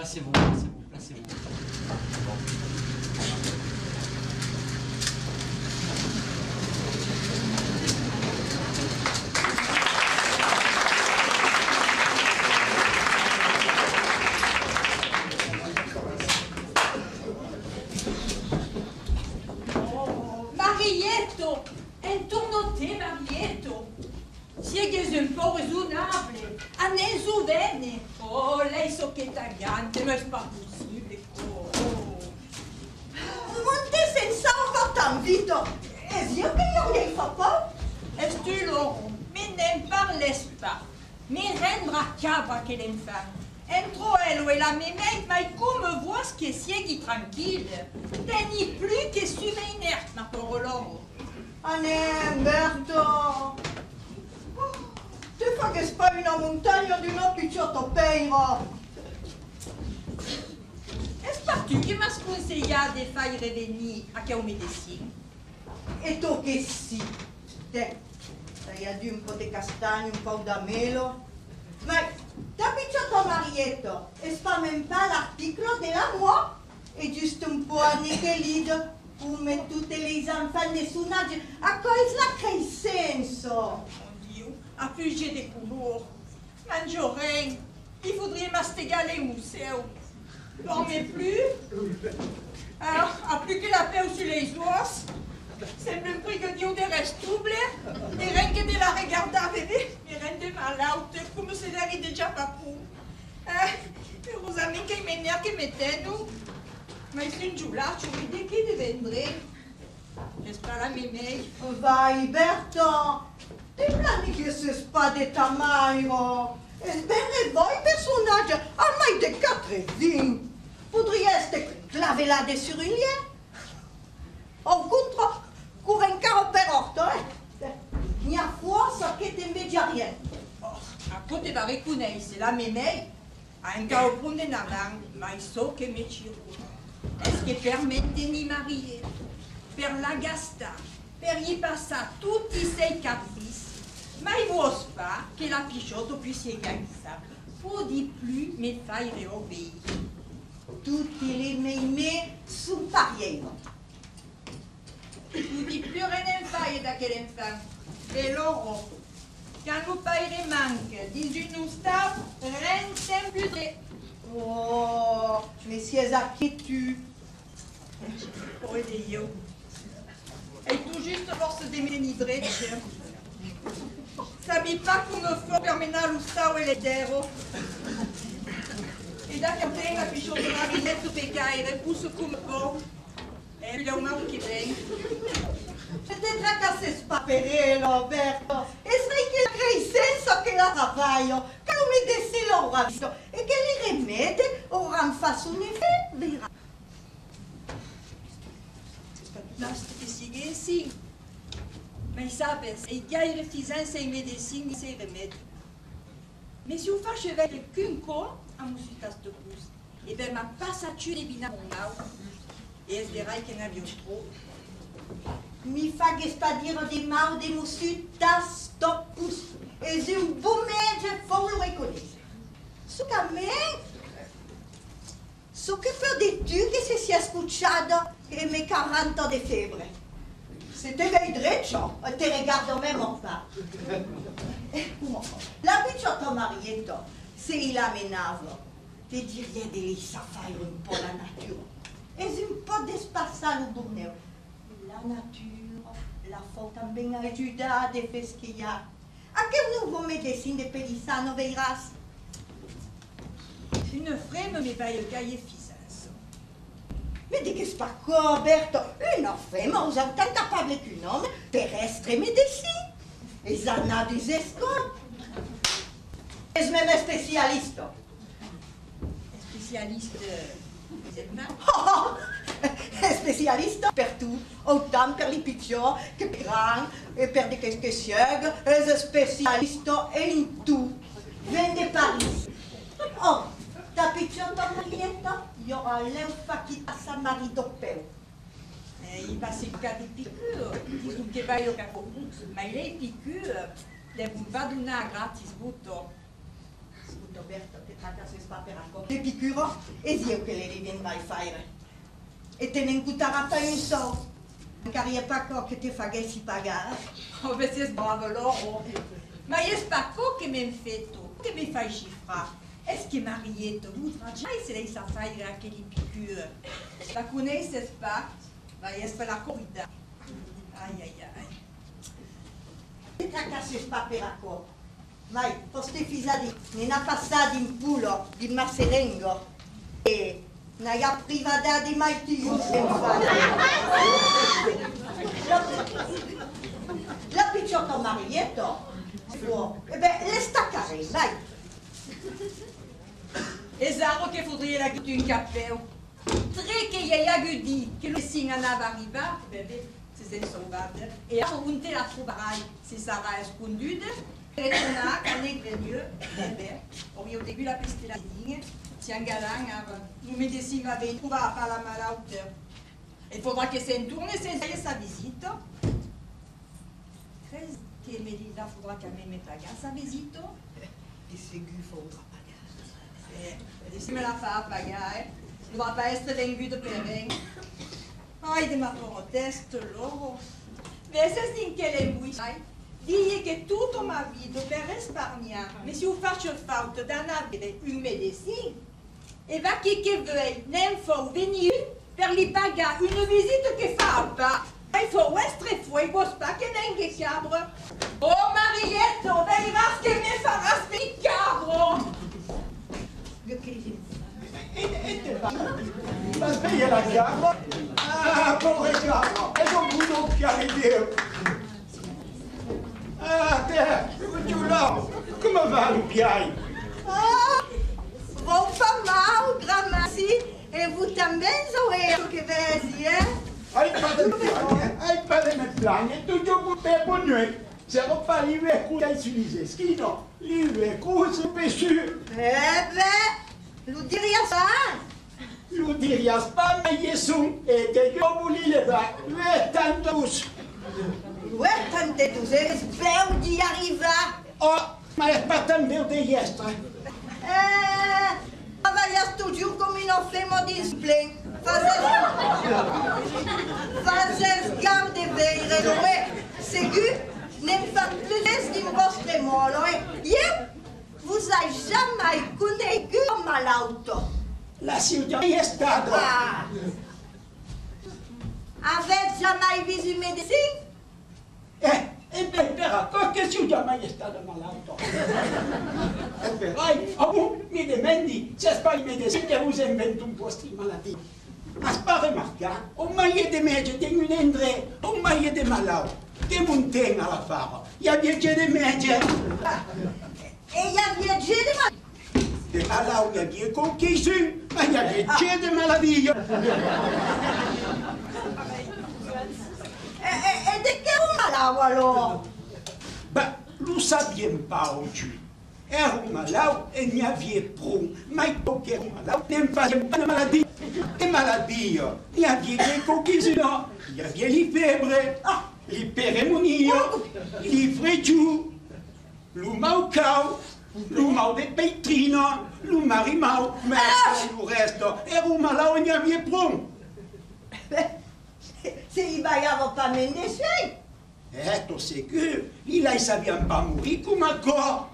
Placez-vous, placez-vous, placez-vous. Marietto, intorno a te, Marietto. Siete un po' raisonnable, adesso bene. Oh, lei so che è tagliante, ma è pas possibile. Oh. Monte senza un fatto vito. E io che non gli fa pas? Est-ce que Laurent, mais n'aime parles pas. Mais rendra cabra che l'enfant. Entro elle et la mémé, mais comme voit ce qui est siegui tranquille. Teni plus que su m'énerve, ma pauvre Laurent. Anne, Umberto. Tu fai che spari una montagna di una picciotto peiro. Est-ce pas tu qui m'as conseillé de faire revenir à quel médecin? E tu che sì. Te, dai un po' di castagno, un po' d'amelo. Ma ta picciotto Marietto, e fa même pas l'articolo della moi? È giusto un po' annichilito, come tutti gli enfants nessun âge. A cosa che il senso? À plus j'ai des couleurs. Mangerin, il faudrait mastiger les mousseaux. Dormez plus. Alors, à plus que la paix sur les os, c'est le brigadier de restouble. Et rien que de la regarder, bébé, et rien de malade, comme c'est là qui est déjà pas pour. Vos amis qui m'énervent, qui m'éteignent, mais c'est une joula, tu me dis qui deviendrait. J'espère la mémé. Vai, Berto! Ti plani che se spade tamairo? E bene voi personaggi, ormai de 80. Potreste clavelade sur une lière? Au contrario, cours un carro per orto, N'y a forza che te invece rien. Après, tu vas reconnaître, c'est la mémé. Un gars au point de nanan, mais so que me tire. Est-ce que permet de ni marier? Per la gasta, per y passer tutti ses caprices. Mais il n'ose pas que la pichotte puisse y gagner ça. Pour dire plus, mes failles réobéir. Tutti les mémés sont pareils. Pour dire plus rien faille d'aquel enfant. Et Laurent, quand nous paierons manque, dis une star, rien n'est plus de... Oh, mais si elles inquiétudes. Oh, Dieu. Et tout juste force de m'énibrer. Sabi pas come fa per menare lo stau e l'edero. E da che la pisciata la riletto per caire, pusso come può. E il un altro che viene. Peut-être que c'est pas perelo, Berto. E sai che crei senso che la travaglio, che non mi dessi l'avrà visto e che li rimedi ora fatto un effetto, verrà. Basta che siga assim. Mas sabes, e gaire fizenza e medicina se remédio. Mais si on fait avec qu'une co, à mon sutas de pouce, et ben ma passature est bien mon mal. Et est-ce des rails qu'un avion trop? Mi fa che sta dire di mau di musu da stopus. E se un buon mezzo fa lo riconosce. Su che me? Su che per di tu che si sia scucciato e me 40 di febbre. Se te vei dreccio, te regardo même pas. La picciotta Marietto, se il amenavo, te diria di lì sa fare un po' la natura. E un po' di spassare il borneo. La natura, la fa também ajudar a fesquilhar. Aquele novo medicina de Pelissano verás. Une frame me va le gailler fisance. Mais di che spacco, Berto? Una femme autant capable qu'un homme terrestre et médecin. E zanna di zesco. Es même spécialiste. Spécialiste des mains. Oh, spécialiste per tout, autant per les piccions que per grand et per des quelques ciegues. Es spécialiste in tout. Ven de Paris. Oh, ta picciotta Marietta, io ho l'eufachita sa marito peu. Il va se faire des piqûres. Disons que va le capot. Mais les piqûres, ne vont pas donner gratis bouton. Roberto, che tracasses pas per ancora. Le piqûres, e io che le riviendrai fare. E te ne incutterà pas un sol. Car il a pas quoi que te fagessi pagare. Oh, ben c'est bravo, Laurent. Ma il pas quoi que me fait tout, que me fai chiffra. Est-ce que Marietto voudra già se lei sa fare anche di piqûre? La conosces pas? Va essere la corrida. Aïe, aïe, aïe. Ne tracasses pas per ancora. Vai, poste fisadi, ne n'ha passati in pulo di Masserengo. E ne ha privata di mai più La picciotta Marietto, e beh, le staccare, vai. Esatto che faudrait la guide un capel. Tre che gli ha dit che le signe andava arriva, bebe, c'est insolvable. Et alors, on te la trouverai si sarà esconduta. Et on a, quand est mieux, bebe, au début la peste la ligne, tiens galang, nous médecins avaient trouvé à pas la malade. Il faudra que c'est une tournée, c'est sa visite. Très que Mélina faudra qu'elle me mette à gaz sa visite. Et c'est qu'il faudra pagar. Si me la fa pagare, non va pas essere venduto per rien. Ai, de ma proteste, loro. Vesse sin che le muisai, digli che tutta ma vita per risparmiare, ma se io faccio faute d'en avere un médecin, e va chi che vuoi, ne faut venir per li pagare une visite che fa pas. Il faut essere fuori, vos pas che venga cabro. Oh Marietto, verras che me farà spiccabro! Ma sveglia la chiama? Ah, povera chiama! È un budo chiarito! Ah, te, tu là! Come va le piai? Ah, bon pas mal, grand merci. Et vous também, Zoé, que vesi, Hai pas de me plagne, tutto con te buon nuit. Se non fa l'hiver che utilise schino, l'hiver che pessu. Lo dirias pas. Lo dirias pas, mais Yesu, et que io voulais le va, lui tantos. Ouais, tante tu eres bel de arrivar. Oh, ma è pas tan bel de yestre. Trabalhas toujours comme une enfant discipline. Fazes garde veire, Zoé. Ségur, nem fa plus din vostre molo, vous a jamais connu un malauto. La ciudad è stata. Ah. Avez jamais vu un médecin? E beh, però, che ciudad mai è stata malato? E però, mi demendi, se spai medicina che vous inventa un posto di malattia. Ma pas remarquare, on maille de médecins, de une indre, on maille de malade, de montagne à la fare. Il y a bien de médecins. Et il y a viagé de malade. De malade, il y a bien conquis, mais il y a bien de maladie. Et de quel malade alors? Ben, nous savions pas aujourd'hui. Era un malade et il n'y avait pas. Mais il era un malade, n'aime pas de maladie. Des maladies, il y avait des conquistions, il y avait les fèbres, les pérémonies, les fréjus, le maucao, le mau de peitrino, le marimau, mais le reste, era un malade, il n'y avait pas. Il ne y avait pas de médecin. C'est que il ne savait pas mourir comme encore.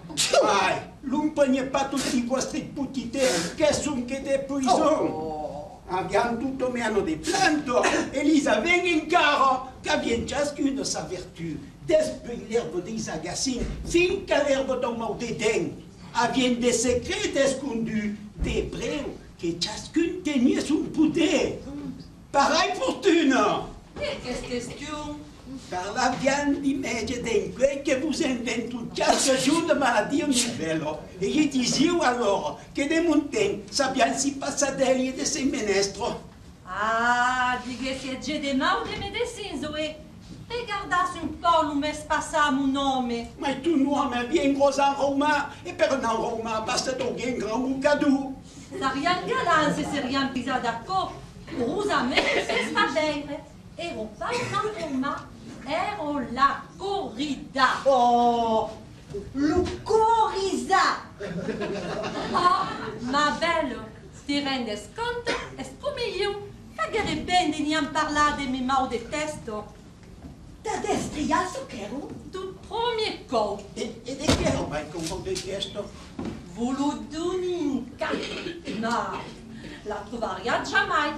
L'on ne prenait pas toutes les vostres petites qui sont des poisons. Abbiamo tutto meno di plantes, et ils avaient un carro qui avait chacune sa vertu. Depuis l'herbe des agassines, fin qu'à l'herbe d'un mot de dents, avait des secrets escondus, des brèves que chacune tenait son poudet. Pareil fortune. Qu'est-ce question? Par la viande d'image d'un que vous inventez chaque jour de maladie au niveau. Et je disais alors que des montagnes sabiam si passadelli de ses menestres. Ah, diga che c'è de mal de medicine, Zoé. Regardasse un po' lo mes passa mon nome. Mais tout nome è bien gros en Roma, et per un Roma basta un grand boucadou. Sa rien galant se rien pisa d'accordo. Urosamente se spadere. Ero pas en Roma, ero la corrida. Oh, Le corisa. Oh, ma belle, ti rendi conto? È come io. Pagare bene di non parlare di mie mau de testo. Da destriato che ero? Du premier coup. E di che roba hai con de testo? Vuluduninca. No, la trovaria jamais.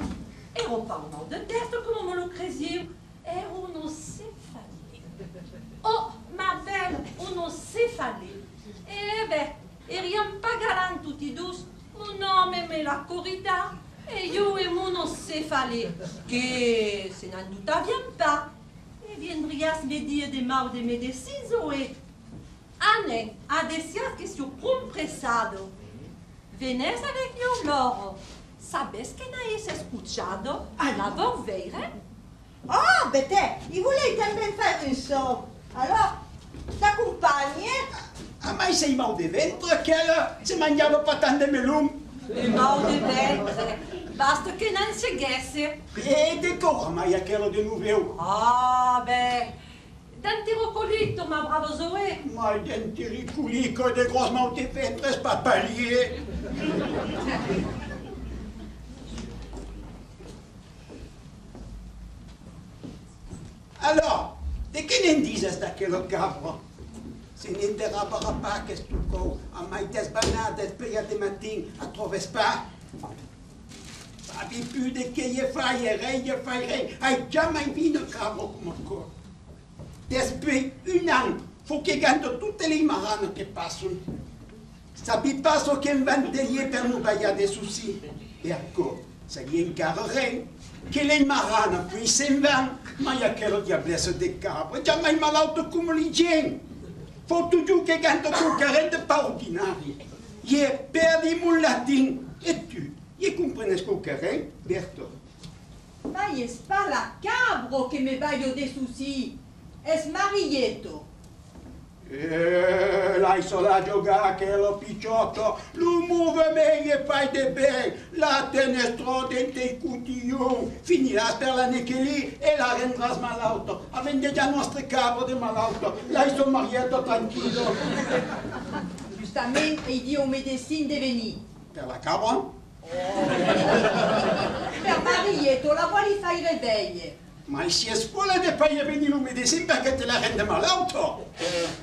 Ero pas un mau de testo come me lo cresiu. Ero uno cefalé. Oh, ma belle, uno cefalé. E beh, eriam pas galant tutti dus. Mon nome me la corrida. E io e mon cefalé. Che se n'en doutaviam pas. E viendrias me dire de mau de medecins o e... Anen, a decías que su compressado. Venés avec nous, Loro. Sabes que no has escuchado a la Borveire? Ah, bete, il voulait también faire un saut. Alors, t'accompagne? Ah, ma sei mau de ventre, che se mangiava pas tant de melum. De mau de ventre. Basta que non se guesse. E de cosa mai aquello de noveu? Ah, beh. D'antirocolito, ma bravo Zoé. Ma denti riculico de gros mau de ventre, c'est pas palier. Alors, de che ne dices d'aquello cabro? Se ne derrapera pas que tu co, a mai des banades, pria de matin, a troves pas? Sabi più de che je faire, hai già mai vino cabro come co. Depuis un an, faut che ganto tutte le marane che passano. Sabi pas so che inventelier per non baia de soucis. E ecco, se gli incarrerei, che le marane poi se van, ma il y a quello diablesse de cabro, già mai malauto come li gen. Faut toujours che ganto concorrente pas ordinari. Je perdi mon latin, et tu, je comprenes concorrent, Berto. Ma es pas la cabro che me vaio de soucis. Es Marieto. L'hai solo a giocare che lo picciotto, lo muove meglio e fai de bene, la tenestro dentro il cutillon, finirà per la neche lì e la rendrà malauto, avendo già nostre cabro di malauto, l'hai solo Marieto tranquillo. Justamente, il dit au médecin de venir. Per la cabra? Per Marieto, la vuoi fare i réveil. Ma si è scuola di fare venire un medicino perché te la rende malauto?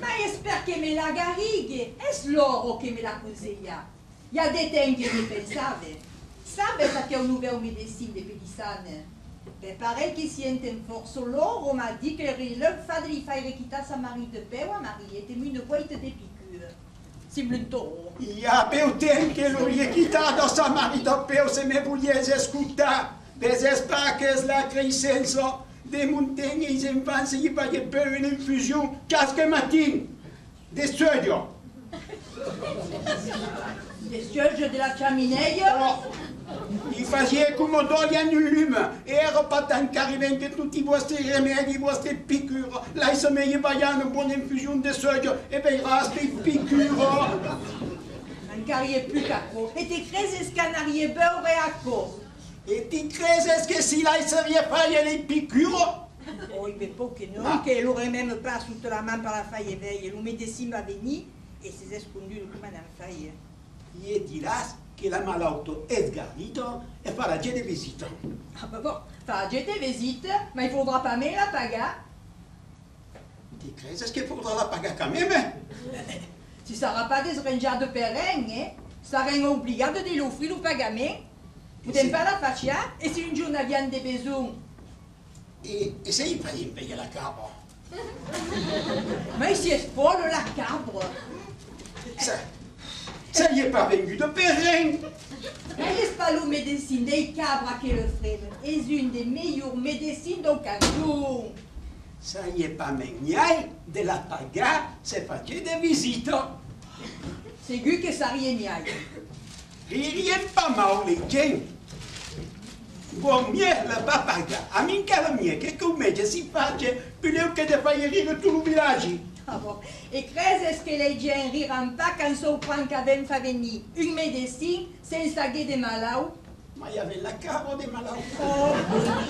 Ma j'espère que me la garrigue. Es loro che me la cosilla. Il y a des temps que je pensave. Sabes che ho un nouveau médecin de Pelissane? Ben, pareil che sienten forse loro m'a dit que il fa di fare quitter sa mari de peu a Mariette e une boîte de piqûre. Simulto. Il y a peu de temps che lui è quitato sa marito peu se me vogliese ascoltare. J'espère que la crescence des montagnes et des enfants, il va y avoir une infusion chaque matin. Des studios. Des sièges de la cheminée. Il faisait come doglia un lume. E era pas tant qu'arrivé que tutti i vostri rimedi, i vostri piccure. Là, se me va y avoir une bonne infusion de studio. E ben, il reste des piqûres. Un carrier plus qu'accro. Et tes craises canariers beurre et accro. Et tu crées que si là, il serait pas y les piqûres? Oh, il veut pas que non, qu'elle aurait même pas sous la main par la faille éveille. Le médecin va venir et c'est escondu le comment en faille. Il dirás que la malauto est guarito et farà già des visites. Ah bah bon, enfin, j'ai des visites, mais il faudra pas me la paga. Tu crées qu'il faudra la pagar quand même? Si ça sera pas des rangers de perrin, hein, ça sera obligé de l'offrir le pagament. Vous n'aimez pas la facia, et si une journée vient des besoins. Et c'est il paye la cabra. Mais si c'est pas la cabre. Ça y est pas venu de perrin. Mais n'est-ce pas le médecin des cabres qui le ferait? Et une des meilleures médecines dans Canton. Ça y est pas megnai de la paga, c'est pas des visites. C'est gu que ça rien n'y aille. Rien pas mal les gens. Bon, mieux le papaga, a minca la mia, che come si face, più che de fare rire tutto il villaggio. Ah bon. Et est-ce que les gens riront pas quand on prend qu'avant fa venir une médecine sans saguer des malades? Ma il y avait la cabra des malades. Oh,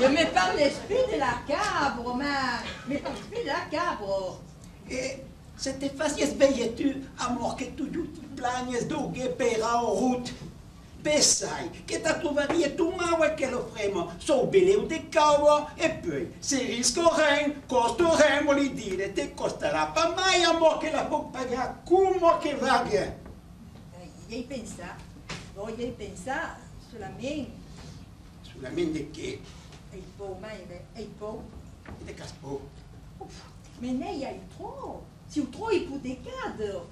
je me parle plus de la cabre, mais parle plus de la cabre. Et C'était facile veiller tu, amor que tu planes do que pera en route. Pensai que tu trouveria tu mal aquele fremo, sou beleu de caua, e poi, se risco ren, costo ren, vou lhe dire, te costará para mais amor que ela pode pagar, como que vaga. Ia pensar, voglio pensar solamente. Solamente de quê? Ei pou, mãe, ei pou. De caspou. Mais nem aí trop. Se o trop il pudecado.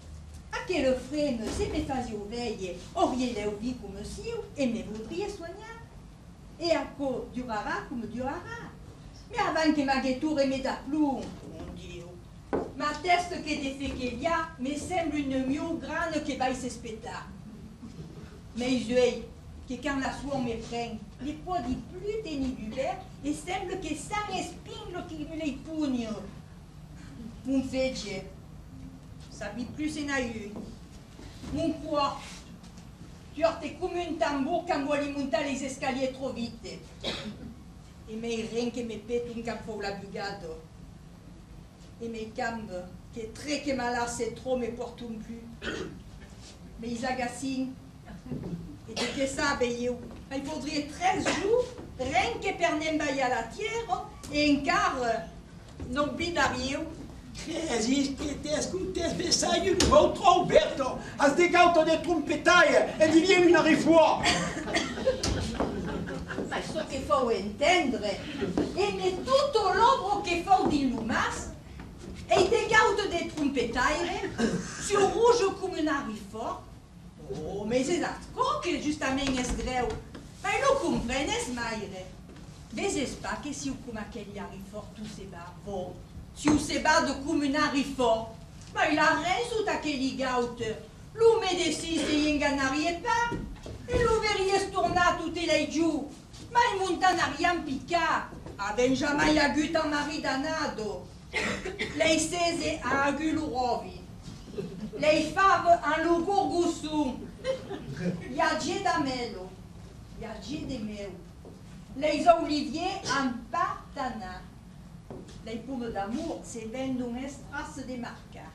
Aquele frame, se me fazia veille, auriez le vie comme monsieur, et me voudriez soigner. Et à quoi durera comme durera. Mais avant que ma guettour et mes d'aplomb, mon Dieu. Ma teste que des faits qu'il y a, me semble une mieux grande que va s'espéta. Mes yeux, que quand la soie me prenne, les poids du plus tenus du verre, et semble que sans espingle qui me les pugne. Mon fête, ça vit plus en aïeux. Mon poids, tu as comme un tambour quand on les monter les escaliers trop vite. Et mes reins qui me pètent un cap la bugade. Et mes jambes, qui est très que malade, c'est trop, me portent plus. Mes agassines, et de que ça veille, il faudrait 13 jours, rien que per n'embailler à la terre, et un quart, non binario. Existe que te escutes Versailles um outro Alberto, as de gauta de trompetaia, e divien une rifoire. Mais ce qu'il faut entendre, et mais tout au l'ombre qu'il faut d'illumas, et des gautes de trompetaille, sur rouge comme un harifort. Oh, mais c'est d'accord que justement est greu. Mais nous comprenez, Maire. Mais est-ce pas que si vous comme aquel harifort tout se bat, bon, si vous se bat de comme un harifort, mais il a rien sous aquel gaute. L'ou médecin, c'est un ganarié pas. Et l'ou verriez tourner tout les jours. Mais il monte en rien pica. Avec jamais agut en mari danado. Les 16 a agut l'urovi. Les faves en l'ugourgoussou. Il y a Dieu d'amelo. Il y a Dieu de meu. Les oliviers en patana. Les pommes d'amour, c'est vendent une strasse de marca.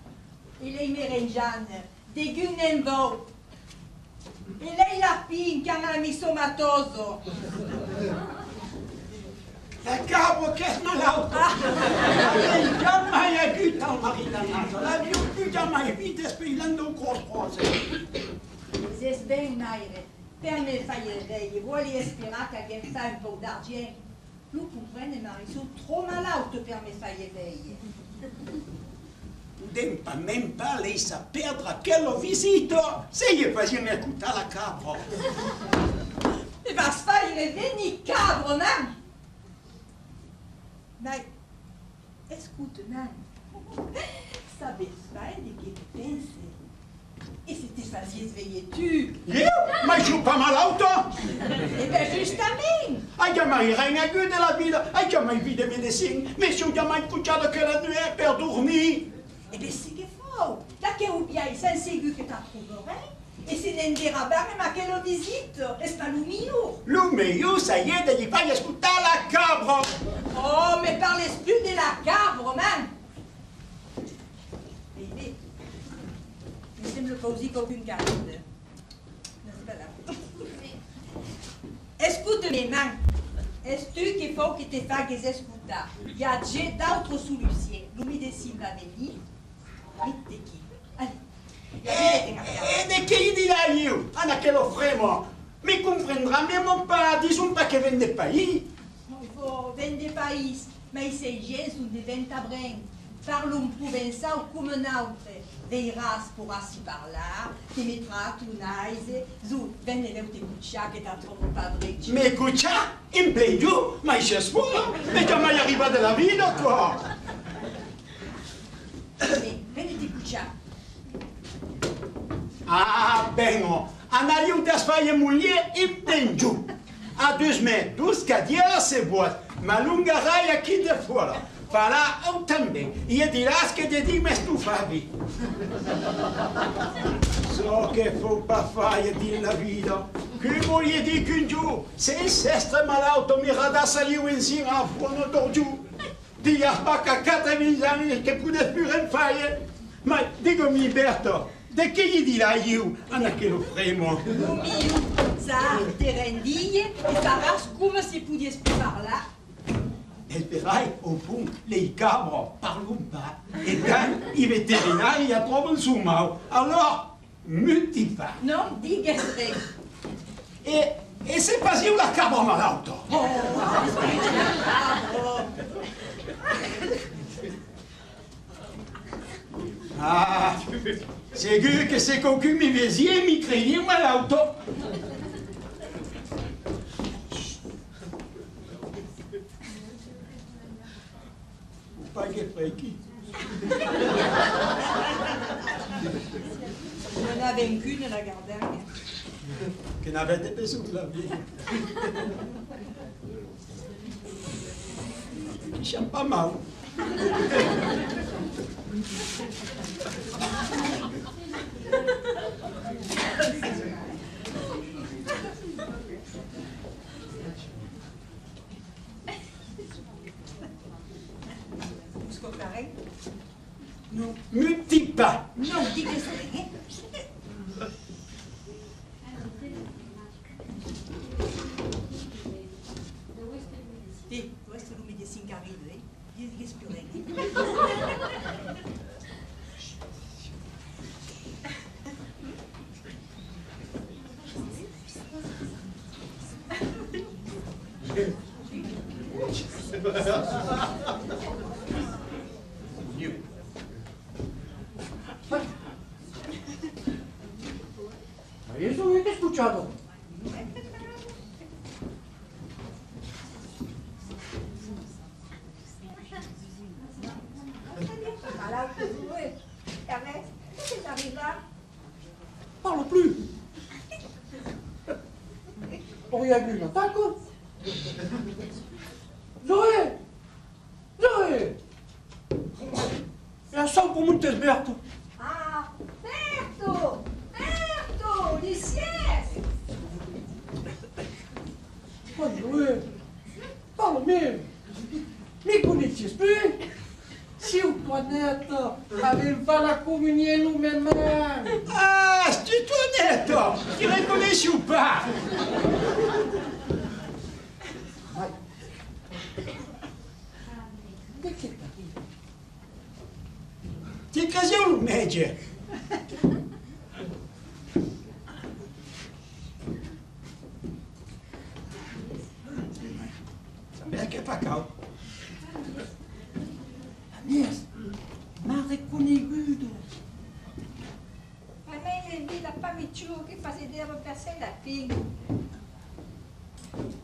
Et les mérenjanes, des gunenbo. Et les lapines, quand la misomatoso. La cabra che è malauta. Jamais agut al maritanato, l'aviu più jamais vite spillando un cross-cross. C'est bien, Maire. Per me faillerai, vuoi esperar que alguém fa un peu d'argent. Nous comprenez, Marie, sont trop malades per me faillerai. Dempa même pas laissa perdre aquella visita. Se gli facciamo ascoltare la cabra. E vas faire venir cabre, man. Mais, écoute, man. Savais pas de que tu penses. Et c'était facile de veiller tu. Io? Ma io pas malauta? Eh bien, justement. Hai mai regnato della vita? Hai mai visto medicine? Ma se ho mai cucciato che la nuit per dormire? Eh bien, c'est qu'il faut. Là, qu'il y a c'est inségu que tu trouverais. Et c'est n'en dira pas même à quelle visite. Est-ce pas le mio? Le meglio, ça y est, gli fai ascoltare la cabra. Oh, mais parlez plus de la cabre, man. Bébé, il semble pas aussi qu'aucune garde. Non, c'est pas là. Écoute mes mains. Est-ce qu'il faut que tu fasses des écoutes? Il y a déjà d'autres solutions. L'humidicine va venir. Vite, qui? Allez. E de che gli dirà io? A naquelo fremo. Mi comprendrà même pas, disons pas che vende pays. Il faut vendre pays, mais ces gens sont des ventabrins. Parlons provençal comme un autre. Des races pour assis par là, qui mettra tout nice, zou, venne le te cuccia che t'ha troppo padre. Me cuccia? In play giù? Ma c'è scuola? E già mai arriva della vita qua? Venne te cuccia. Ah, bene. Andiamo a fare moglie in play giù. A 2 metri, 12 cadiera se vuoi, ma lunga raia chi de fuori. Farà o também. E dirás que de ti me stufavi. So che fu pa fare di la vita. Che moglie di che giù. Se il sestre malauto mi radassa io insieme a fuono d'orgiù. Di a spacca 4 anni che pude più fare. Ma dicomi Berto, de che gli dirai io a quello fremo? O mio, ça, te rendille, e saras come si pudies più parla. Esperai, au fond, les cabres parlent pas. Et quand i veterinari trovano su mau, alors, muti pas. Non digues res. E se pas io la cabra malauto? Ah, segur che se qualcuno mi vesia mi credi malauto. Pas che frechi. On a vaincu de la gardienne. Che n'avete preso la via. Diciamo pas mal. Non. Me dis pas. Non digues res. Ti, questo non mi dici in carriere, eh? Digues più Ma io sono che escuchado. Parle plus. Oriagu, n'attaque. Zoé! Zoé! La sang pour monter Berto. Ah, Berto! Berto! Les sièges! Oh Zoé! Parle-moi! Mi connais-tu plus? Si vous connaissez, avez pas la communion nous-mêmes. Ah, tu Tonetto! Ti riconosci ou pas? Ti credi un medie? Sembra che fa caldo. Agnès, m'a reconnu. Ma me vi la pamicciù che facevo per sé la figlia.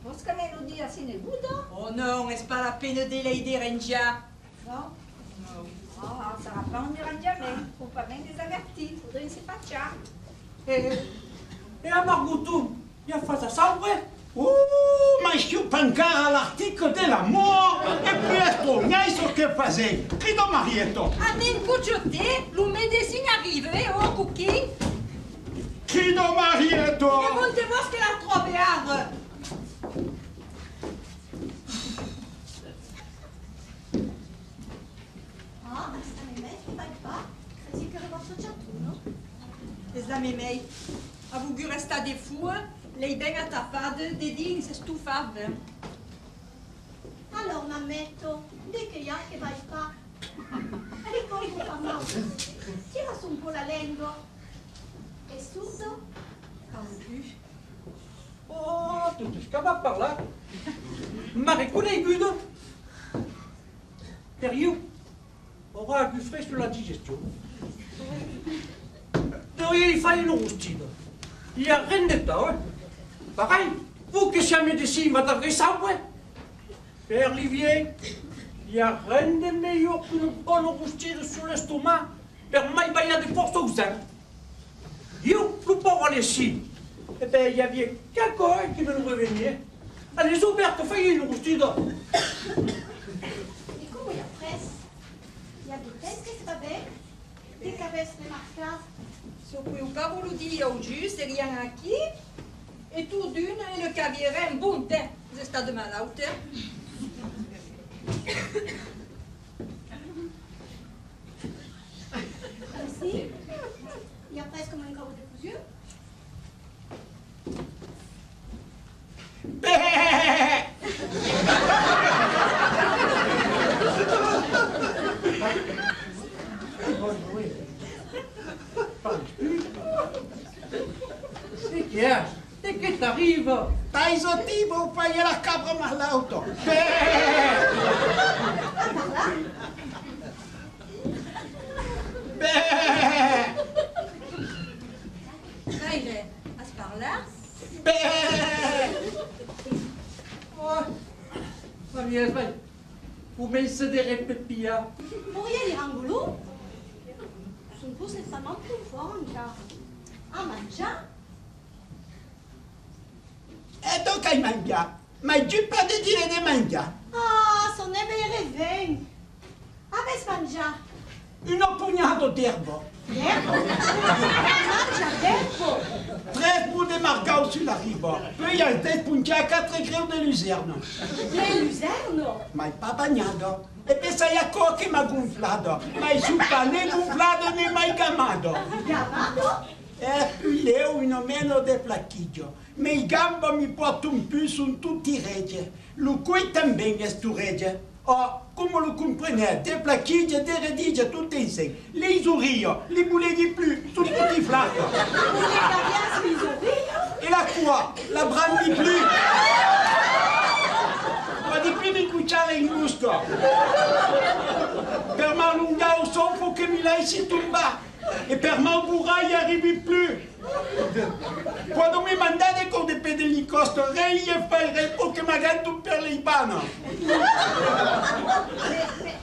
Posso me lo dire se ne budo? Oh non, è pas la peine de l'aider en già. No? No, sarà pas un arrangiamento, un po' ben disavertito, dove si faccia? E a Margotou, il a fatto sangue? Ma io pancare all'articolo dell'amore e presto non so che fare. Credo Marietto. Ah, men cuciotte, lo medicine arrive, oh cookie. Credo Marietto. E volte vos che la troviare. Ah, ma sta me che vai fa? Credi che lo associato, no? Les amis mei, a vous que resta des fous, les ben attafade, des dignes, c'est stufave. Allora, mammetto, di che anche vai fa? Ricordo famoso. Tira su un po' la lingua. È surdo? Campu. Oh, tu te scapes par là. M'a reconnu. Sérieux? Aura du frais sur la digestion. Il fallait une roustine. Il n'y a rien d'état, hein. Pareil, vous que si à médecine va t'adresser ça, ouais. Père Olivier, il n'y a rien de meilleur qu'une bonne roustine sur l'estomac per mai bailler de force aux uns. Yo, le pauvre aller ici. Eh bien, il y avait quelqu'un qui veut nous revenir. Allez, Auberto, fais une roustine. E come la presse? Il y a des têtes qui se va bene, des cabesses remarquables. Se vous pas vous le dire au juste, c'est rien acquis. Et tout d'une, et le caviar un bon temps. Vous êtes de mal à hauteur. presque comme un corps de fusion. C'est que t'arrives. Dai sotivo, fai la cabra malauto. Meire, à ce par-là. Famille, vous me sedere pepia. Pourriez lire un boulot? Je ne vous ai pas non plus fort, ah, mangia? E tu che mangia? Ma tu pas de dire de mangia? Ah, son neve reveng. Aves mangia? Un pugnado d'erbo. D'erbo? Mangia d'erbo? 13 bouts de margao sur la riva. Puis il y a 10 punti à 4 grilles de luzerne. Le luzerno? Ma pas bagnado. E pensa a co che m'ha gonflato. Ma il supa né gonflato né mai gamado. Gamado? E puis leo un meno de plachiggio. Ma i gambo mi porta un più su tutti i regge. Lui também è stu regge. Oh, come lo comprenez, des plachiggio, des redige, tutte insieme. Les ourrilles, les boulets di plus, sono tutti flaco. E la quoi? La brand di plus. Ma di più di cucciare in musco. Per m'allungare il sonfo che mi lasci tomba. E per m'embourrar gli arrivi plus. Quando mi mandate con dei pedali costo, rei e fai o che magari tu per l'Ibano.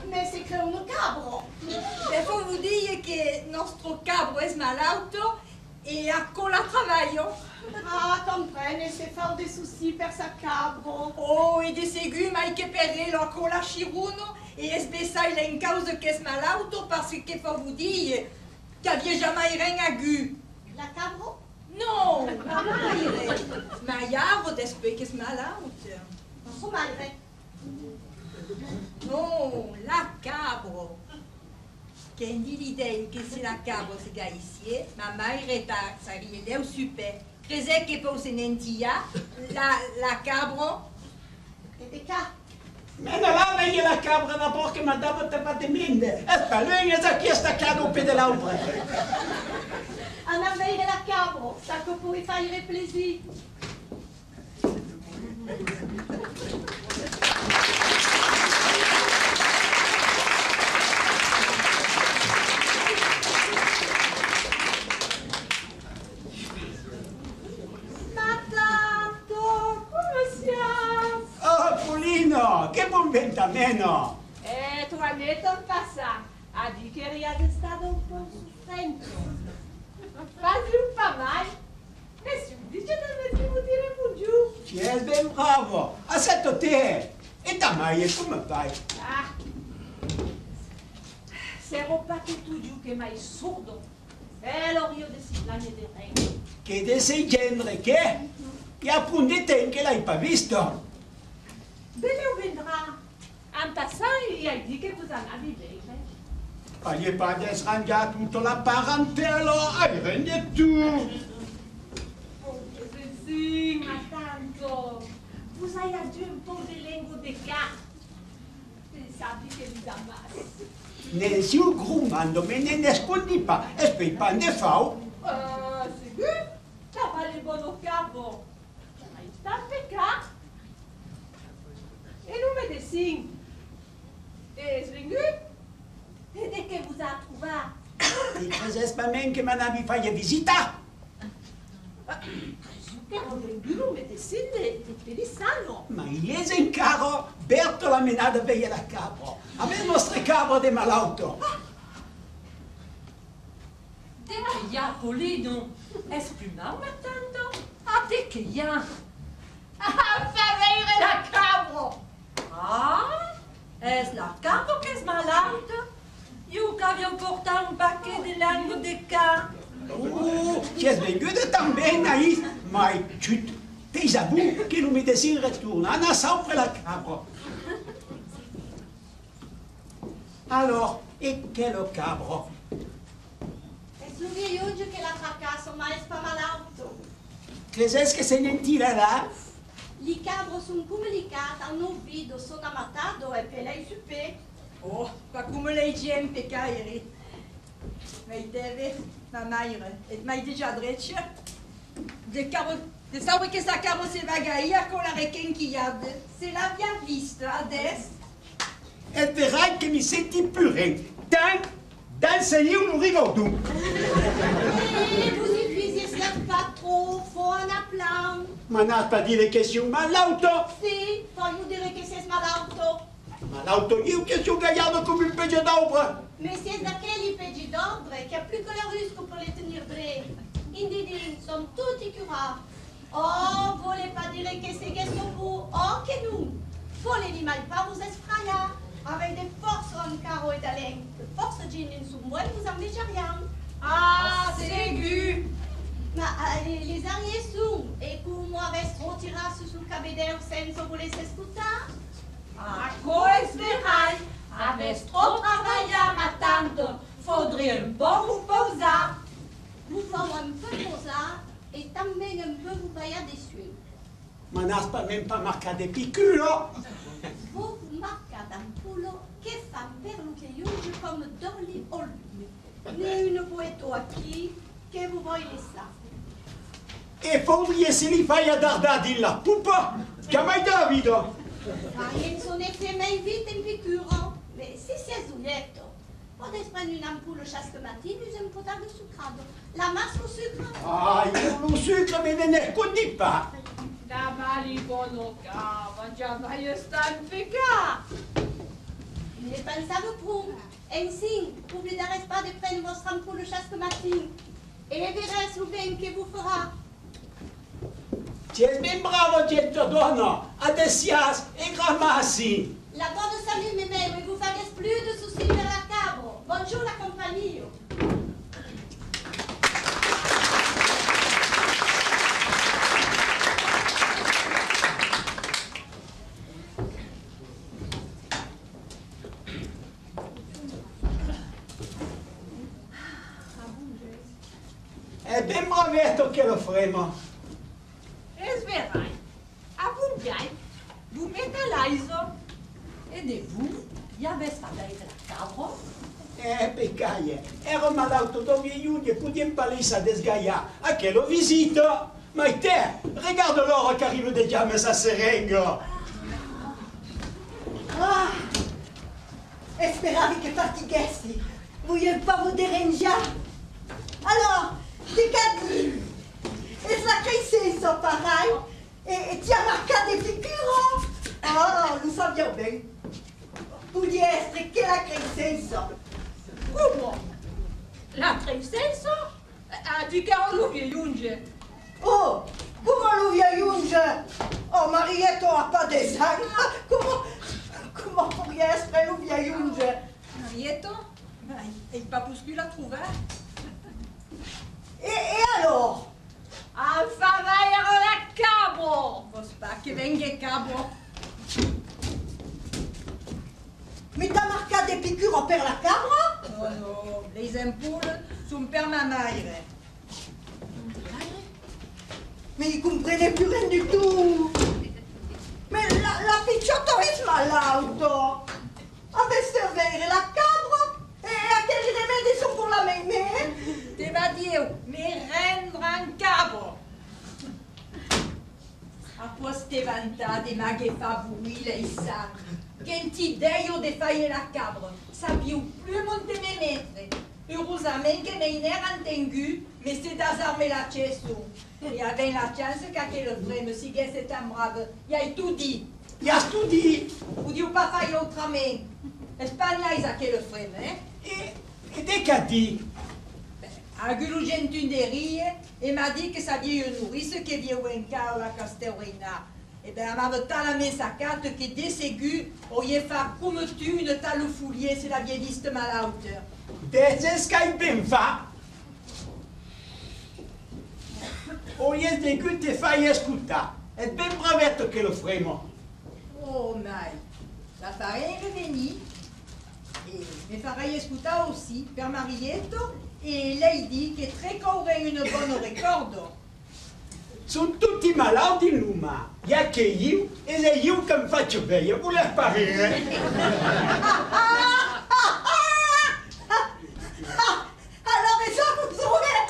Mais c'est que un cabro. Il faut vous dire que nostro cabro è malauto e a cola travaglio. Ah, comprene, c'est fort des soucis per sa cabro. Oh, e de segu mai che per lo a cola chiruno e esbessai la in causa che è malauto parce che faut vous dire qu'avia jamais rien agu. La cabro? No, ma iavo despe che è malauto. Son malgré. No, la cabro. Che di l'idea che se la cabro si ici, ma mai retard, ça rieleu super. Crezè che pose nentia, la cabro. Et des cas. Ma non la veglia la cabra da porca ma dava te fate mende. Aspetta, lui è qui staccato un pedalaubre. En aveille la cabro, ça que pourrait faire plaisir. Che buon ventameno! Tu hai detto in passato, ha detto che eri stato un po' soffrento. Quasi un po' mai. Nessuno dice che devo dire un giù. Ci è ben bravo! Aspetta te! E da mai come fai? Ah. Siamo partiti giù che mai sordo. E lo io di si plane di regno. Che de sei genere che? E appunto te che l'hai pas visto! Bene o vendrà? En passant, il a dit que vous en avez déjà. Fallait pas desrangiare tutta la parentela, hai rende tu! Oh, sì, ma tanto. Vous avez dû un po' di lingua di gat. Pensate che vi amasse. Ne si grumando, me ne nascondi pas, e poi pande fau. Sicuro? T'as pas le bon capo. Ma sta peccato. E non me dessine. E svingut? E de che vous a trouvé? E creses pas men che m'anavi fai visita? Che ho venduto me dessine di Pelissano. Ma iese in caro, Berto la menada veia la capro. A me nostre capro de malauto. De que ya, Polino, es plumar matando. Ah, de que ya. Ah, favore la cabro! Ah, es la capo que es malauta. Yo que había portado un paquet de lango de ca. Ci è venguto também aí, mas chut, te avou che non mi desi ritorna, Anna sempre la capro. Es Alors, e che lo capro? L'uviaiuggio che la fracasso, ma è spamalauto. Credeți che se ne intirerà? Gli cabri sono comunicati, hanno visto, sono amatato e per lei super. Oh, pas come lei gem pe cairi. Mais deve, ma maire, et mai déjà dretje. De sabe che sa caro se vagaia con la requenquillade. Se la via vista, ades. E verrai che mi senti pure. Dan se io non ricordo. Vous utilisez pas trop, faut un appelant. Ma non pas dire che sei un malauto. Si, poi vous direz que c'est malauto. Malauto io che sono gagliardo come un peggio d'opera. Mais c'est d'aquelli peggi d'ordre qu'il n'y a plus que le rusco pour les tenir dre. Indidin, sont tutti curati. Oh, volez pas dire que c'est que sur vous, oh que nous. Volez mai pas vous esfrayer avec des forces en carreau et d'aleng. De force gin in sous moi, vous en déjà rien. Ah, c'est aigu. Les arrières sont, et que moi reste retiré sous le cabedeo senza vous laisser scutar. Ah, coisa verrai. Avesse trop trabalhar, mas tanto. Faudrait un peu vous poser. Vous faut un peu posar et também un peu vous bailler dessus. Ma non pas même pas marqué des piqûres. Vous marquez d'un poulo che fa per l'ucchiaiuggio come dolly o lui. Né une poeto qui che vous voyez ça. E faudrait se li fai a dardare la pupa. Chiamai Davido. Rien son effet mai vite in picuro. Mais si c'est zuletto, potreste prendre une ampoule chaque matin, nous un potage de sucrado. La masse au sucre. Ah, io lo sucro me ne conti pas. Da mali bono cava, già vai sta in pecca. Mais pensez pour. Ainsi, n'oublierez pas de prendre votre ampoule chaque matin. Et verrez le bien que vous fera. Sei ben bravo, gente donna. Adesias e grammassi. La bonne salut, mes mères, et vous faites plus de soucis vers la cabro. Bonjour la compagnie. È ben bravetto che lo faremo. Es verrai. A Bungai, vous mettez à l'aiso. Et de vous, y avait pas d'aide la cabro. Peccaie. Ero malauto dove Iunie podia palesa desgaia. A che lo visito. Ma te, regarde l'oro che arriva de già messa serengo. Ah, esperavi che fatiguessi. Vogliez pas vous déranger? Alors, t'es qu'à dire. Et ça crissé, ça pareil. Et tu as marqué des figures. Ah, nous savions bien. Vous dites, que la crissé, ça. Comment? La princesse? Ah, tu caro l'uviaiuggio. Oh, comment l'ouviaiuggio? Oh, Marietto a pas des âmes. Comment pourriez-ce faire l'ouviaiuggio? Marietto? Il pas plus la trouver. Et alors? Al favore la cabro. Vos pas che venga cabro. Mais t'as marqué des piqûres per la cabra? Oh no, les ampoules sont per ma maire. Mais il comprenait plus rien du tout. Mais la picciotta è malauto. Avesse avere la cabra e a quel rimedi sono pour la mémé? Te va dire, mais rendre un cabro. Após te vantar de maghe favorire i sacri. Quenti deio de faille la cabra. Sabiu plus monte me mettre. Heureusement que me n'era entendu, mais c'est d'azarmer la chesso. Et avec la chance qu'elle vrai me sigue c'est un brave. Y a tout dit. Ja studi. Ou diu pas faille autrement. Espagna is a quel frame, hein? E de che di? A gulu gentunderie et m'a dit que ça vieille nourrice qui vient au car la Castorina. Et bien, elle m'avait talamé sa carte que dès ségu, on y fait comme tu une tale foulier, c'est la vieille viste mal à hauteur. Dezes che ben fa. O ies de gut te fai ascolta. È ben bravetto che lo faremo. Oh, mai. La farine est venue. Et mes pareils escuta aussi, per Marietto Et Lady qui est très qu'aurait une bonne record. Sono tutti malati in Luma. Il n'y a que io, e c'est io che mi faccio bene. Vous les parire. Alors, et ça, vous saurez.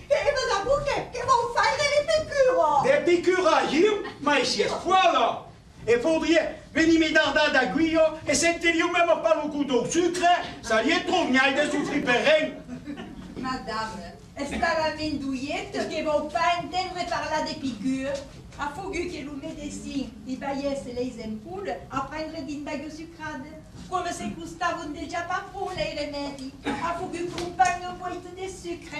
Et vous avouez que vont faire des piqûres. Des piqûres à io, ma si voilà. E faudrait venir me dar d'aiguille e sentir même pas le goût d'eau sucre. Ça y est trop bien de souffrir per rien. Madame, stava mendouillette che vos pas entendre parler des piqûres. A fogu que le médecin il baillesse les ampoules a prendre d'une bague sucrade. Comme c'est Gustave déjà pas pour les remèdes. A fogu qu'on pagne une boîte de sucre.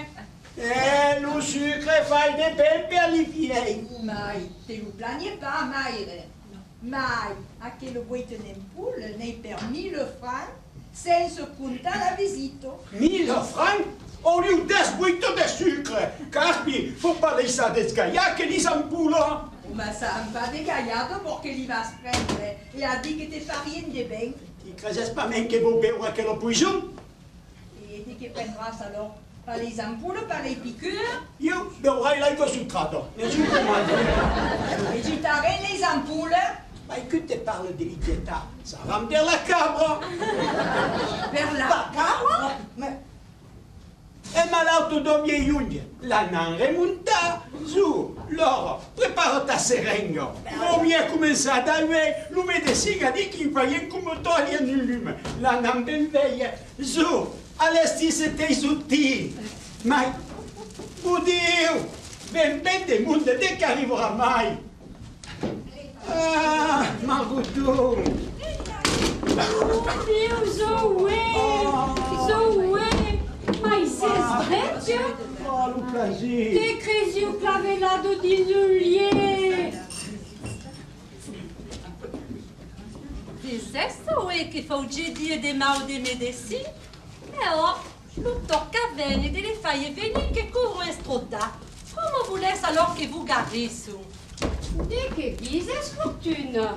Le sucre fait des belles pellifiées. Mais, te le plaignez pas, Maire. Mais, à quelle boîte d'ampoule n'est per 1000 francs sans se compter la visite. 1000 francs au lieu de buites de sucre. Caspi, faut pas laisser ça des gaillacs et les ampoules. Mais ça n'a pas de gaillade pour qu'il va se prendre. Il a dit que t'es pas rien de bien. Tu crées pas même que vous bevez que le poison? Et dit que prendras alors pas les ampoules, pas les piqûres. Io bevrei l'aigua sucrata. Nessuno mai. Et tu t'arrêtes les ampoules. Ma che te parle di liquietà? Sarà per la cabra. Vers la Cabra? Mais, È malato doppie iuglie. La nan remonta. Su, loro, prepara ta serengo. Non mi è cominciato a avere. Lo medicina di chi fa in come togliere il lume. La nan ben veglia. Su, all'esti se te sottili. Ma, oddio, ben de mondo de che arriverà mai. Ah, Margoton. Oh, Dieu, Zoé, mais c'est vrai, tiens. Oh, le plaisir. Te crezi o clavelado din Juliet. Desesso é que foi o dia de mal de medicina. É ó, o toca vem de le faille venir que couvre estroda. Como vous laisse alors que vous garissez? De que dizes, Fortune?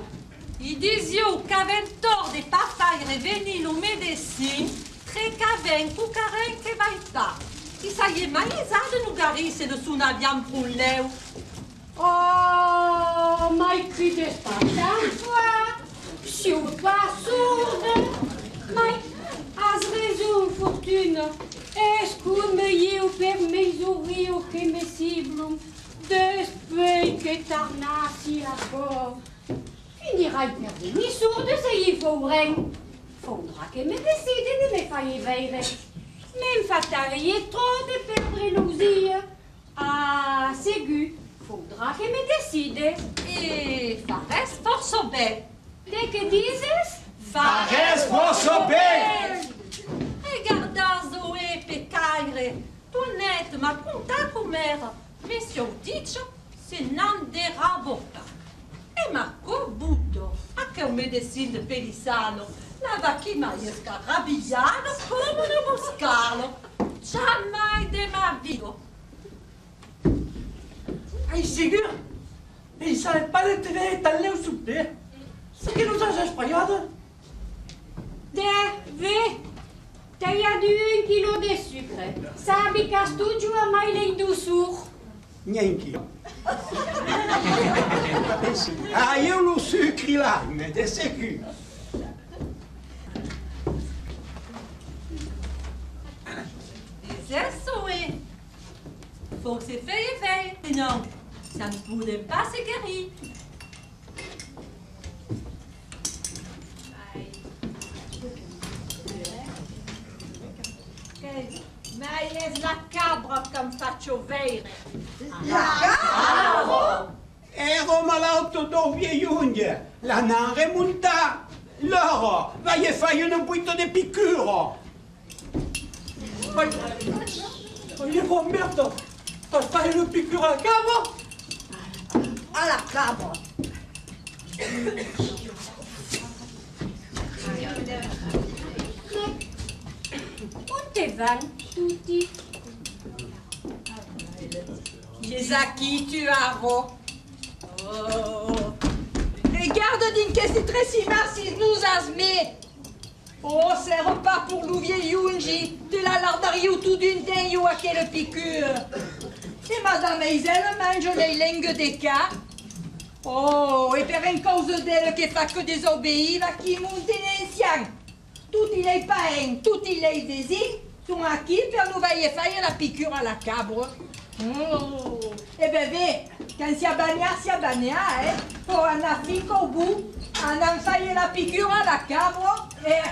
I dizio qu'avem tort de pas faire venir o medicina, tre qu'avem cucaren que vai pas. I sa e mai esado no garisse de son aviam prunleu. Oh, mai crides pas tant fois. Siu pas sourde. Mai, has raison, Fortune. Escume eu per meis orio que me ciblum. Despei que tarnassi a cor. Finirai per venir sourde se i faurem. Faudra que me decide de me faille veire. Même fatalier trop de perdre l'ousia. Ah, ségu, faudra que me decide. E fares forço bem. De que dizes? Fares forço bem. Regarda Zoé pecaire. Tonete ma conta comer. Mais se eu dicho, se não derá boca. E marcou buto. A que o medicina de Pelissano. Lava aqui mais escarrabiado como no buscá-lo. Jamais de ma vida. Ai, sigur? Ele sabe para te ver tal leu subte. Se que nos has espalhado? Vê, tenha de 1 kilo de sucre. Sabe que astúdio a mais lei do sur. Neanche io. Ah, io lo sucri là, mais de sécu. Desesso é. Faut que se fasse veille. Sinon, ça ne pourrait pas se guérir. Mais é la cabra comme faccio veire. Ero malato doppie iuglie. La nan remonta. Loro, vai e fai un buito di piccuro. Il est bon, merde. T'as pas le piqûre à la cabra? à la cabra. Onde van tutti? Jesaki, tu as ro. Oh. Regarde din que c'est très si mal si nous asmé. Oh, c'est repas pour l'ouvier Yunji, de la lardario tout d'une dingue à quelle piqûre. Et Madame Eisel mange les langues des cas. Oh, et per une cause d'elle qui fait que désobéir, va qui monte l'ancien. Tout il est pareil, tout il est désir, sont acquis pour nous veiller faire la piqûre à la cabre. Oh, et ben, quand s'y a bagné, hein, pour un affique au bout, on a fait la piqûre à la cabre, et...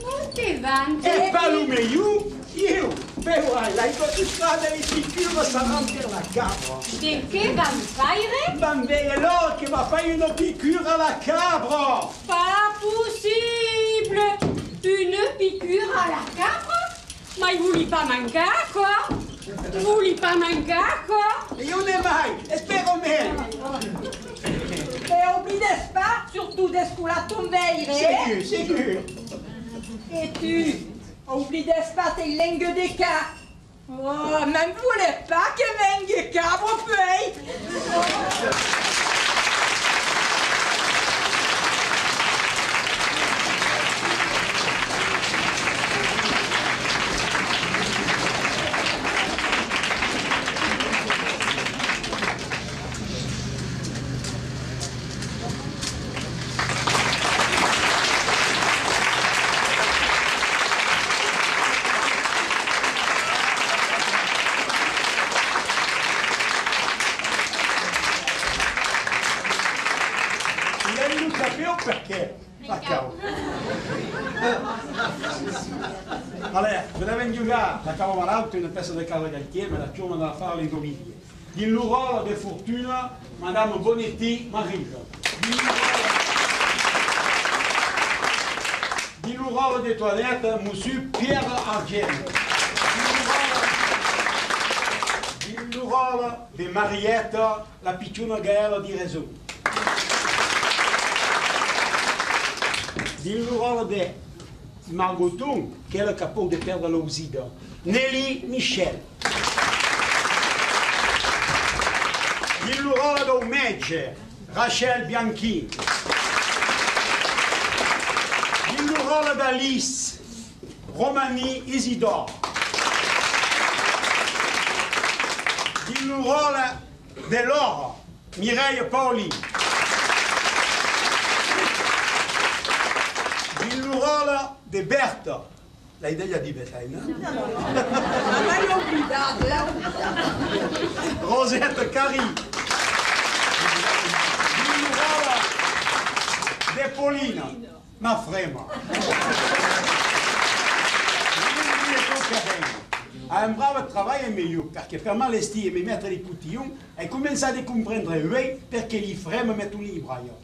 Non te vanti. E palumeiu, io, però l'hai fatto le piccole saranno per la capra. De che van faire? Bambè, allora che va fare una piqûre alla capra? Pas possible. Une piqûre à la capre? Mais vous voulez pas manquer, quoi? Vous voulez pas manquer, quoi? E io ne mai, e spero meno. Et oubliez pas, surtout des coups la tombeille, Sicuro. Et tu, oubliez pas tes langues des cas. Oh, même vous voulez pas que vengue cabre paye. Perché? A cavo. Allora, vedete giocare la cavo malauto una pezza di cavo galtier, ma la chioma da fare le domiglie. Di l'urola di fortuna, Madame Bonetti Marie-Jo. Di l'urola di toilette, Monsieur Pierre Argent. Di l'urola di Marietta, la picciona Gaella di Resù. Di l'urola di Margoton, che è il capo di Terre de l'Ausida, Nelly Michel. Di l'urola di Omegge, Rachel Bianchi. Di l'urola di Alice, Romani Isidore. Di l'urola di Laura, Mireille Paoli. L'urola di Berta, l'hai di Betain, Rosetta Cari, l'urola di Paulina, ma frema. Ha un bravo travail è meglio, perché per malestie mi mettere i cotillon e cominciare a comprendere lui perché gli freme mettono i braille.